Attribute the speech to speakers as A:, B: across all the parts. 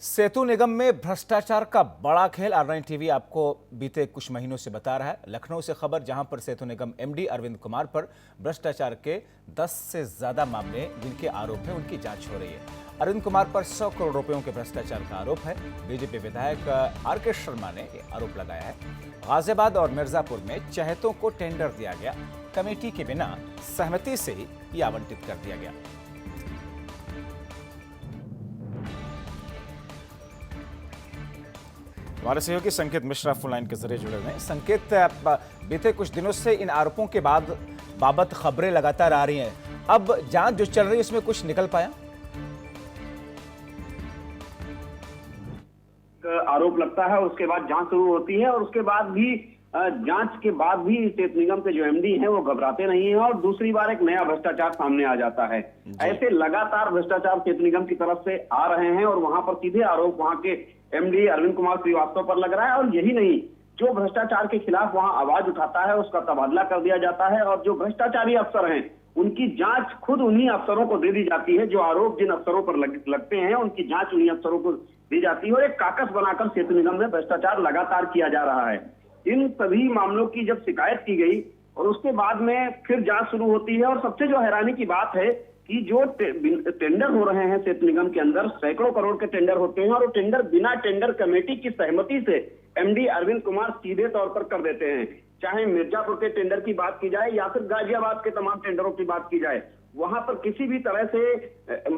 A: सेतु निगम में भ्रष्टाचार का बड़ा खेल ऑनलाइन टीवी आपको बीते कुछ महीनों से बता रहा है। लखनऊ से खबर, जहां पर सेतु निगम एमडी अरविंद कुमार पर भ्रष्टाचार के 10 से ज्यादा मामले जिनके आरोप है उनकी जांच हो रही है। अरविंद कुमार पर 100 करोड़ रुपयों के भ्रष्टाचार का आरोप है। बीजेपी विधायक आर.के. शर्मा ने आरोप लगाया है। गाजियाबाद और मिर्जापुर में चहेतों को टेंडर दिया गया, कमेटी के बिना सहमति से ही ये आवंटित कर दिया गया। हमारे सहयोगी संकेत मिश्रा फोन लाइन के जरिए जुड़े हुए हैं। संकेत, बीते कुछ दिनों से इन आरोपों के बाबत खबरें लगातार आ रही हैं। अब जांच जो चल रही है उसमें कुछ निकल पाया?
B: आरोप लगता है, उसके बाद जांच शुरू होती है और उसके बाद भी जांच के बाद भी सेतु निगम के जो एमडी हैं वो घबराते नहीं हैं और दूसरी बार एक नया भ्रष्टाचार सामने आ जाता है। ऐसे लगातार भ्रष्टाचार सेतु निगम की तरफ से आ रहे हैं और वहां पर सीधे आरोप वहां के एमडी अरविंद कुमार श्रीवास्तव पर लग रहा है। और यही नहीं, जो भ्रष्टाचार के खिलाफ वहां आवाज उठाता है उसका तबादला कर दिया जाता है और जो भ्रष्टाचारी अफसर हैं उनकी जांच खुद उन्हीं अफसरों को दे दी जाती है। जो आरोप जिन अफसरों पर लगते हैं उनकी जांच उन्हीं अफसरों को दी जाती है और एक काकस बनाकर सेतु निगम में भ्रष्टाचार लगातार किया जा रहा है। इन सभी मामलों की जब शिकायत की गई और उसके बाद में फिर जांच शुरू होती है और सबसे जो हैरानी की बात है कि जो टेंडर हो रहे हैं सेतु निगम के अंदर सैकड़ों करोड़ के टेंडर होते हैं और वो टेंडर बिना टेंडर कमेटी की सहमति से एमडी अरविंद कुमार सीधे तौर पर कर देते हैं। चाहे मिर्जापुर के टेंडर की बात की जाए या फिर गाजियाबाद के तमाम टेंडरों की बात की जाए, वहां पर किसी भी तरह से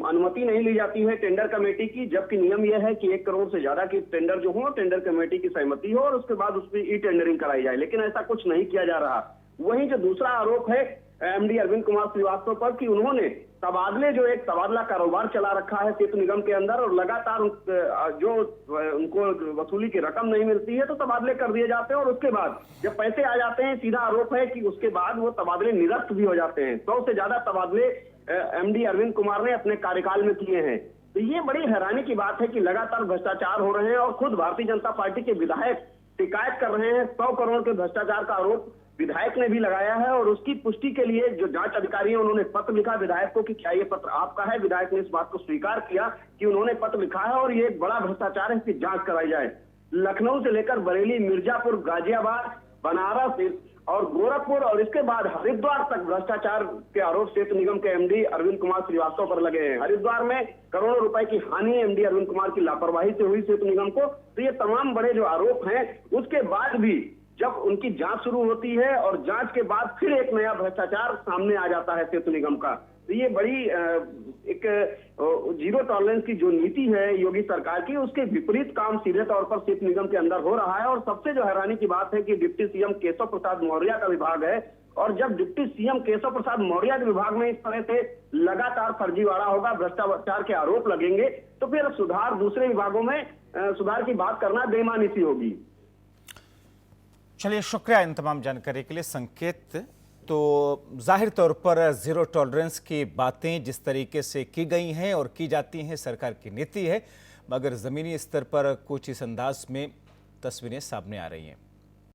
B: अनुमति नहीं ली जाती है टेंडर कमेटी की, जबकि नियम यह है कि 1 करोड़ से ज्यादा की टेंडर जो हो टेंडर कमेटी की सहमति हो और उसके बाद उस पर ई टेंडरिंग कराई जाए, लेकिन ऐसा कुछ नहीं किया जा रहा। वहीं जो दूसरा आरोप है एमडी अरविंद कुमार श्रीवास्तव पर कि उन्होंने तबादले, जो एक तबादला कारोबार चला रखा है सेतु निगम के अंदर और लगातार जो उनको वसूली की रकम नहीं मिलती है तो तबादले कर दिए जाते हैं और उसके बाद जब पैसे आ जाते हैं सीधा आरोप है कि उसके बाद वो तबादले निरस्त भी हो जाते हैं। 100 से ज्यादा तबादले एमडी अरविंद कुमार ने अपने कार्यकाल में किए हैं। तो ये बड़ी हैरानी की बात है कि लगातार भ्रष्टाचार हो रहे हैं और खुद भारतीय जनता पार्टी के विधायक शिकायत कर रहे हैं। 100 करोड़ के भ्रष्टाचार का आरोप विधायक ने भी लगाया है और उसकी पुष्टि के लिए जो जांच अधिकारी हैं उन्होंने पत्र लिखा विधायक को कि क्या ये पत्र आपका है। विधायक ने इस बात को स्वीकार किया कि उन्होंने पत्र लिखा है और ये एक बड़ा भ्रष्टाचार है, इसकी जांच कराई जाए। लखनऊ से लेकर बरेली, मिर्जापुर, गाजियाबाद, बनारस और गोरखपुर और इसके बाद हरिद्वार तक भ्रष्टाचार के आरोप सेतु निगम के एमडी अरविंद कुमार श्रीवास्तव पर लगे हैं। हरिद्वार में करोड़ों रुपए की हानि एमडी अरविंद कुमार की लापरवाही से हुई सेतु निगम को। तो ये तमाम बड़े जो आरोप हैं उसके बाद भी जब उनकी जांच शुरू होती है और जांच के बाद फिर एक नया भ्रष्टाचार सामने आ जाता है सेतु निगम का। तो ये बड़ी एक जीरो टॉलरेंस की जो नीति है योगी सरकार की, उसके विपरीत काम सीधे तौर पर सेतु निगम के अंदर हो रहा है। और सबसे जो हैरानी की बात है कि डिप्टी सीएम केशव प्रसाद मौर्य का विभाग है और जब डिप्टी सीएम केशव प्रसाद मौर्य के विभाग में इस तरह से लगातार फर्जीवाड़ा होगा, भ्रष्टाचार के आरोप लगेंगे तो फिर सुधार दूसरे विभागों में सुधार की बात करना बेईमानी सी होगी।
A: चलिए, शुक्रिया इन तमाम जानकारी के लिए संकेत। तो जाहिर तौर पर जीरो टॉलरेंस की बातें जिस तरीके से की गई हैं और की जाती हैं सरकार की नीति है, मगर ज़मीनी स्तर पर कुछ इस अंदाज में तस्वीरें सामने आ रही हैं।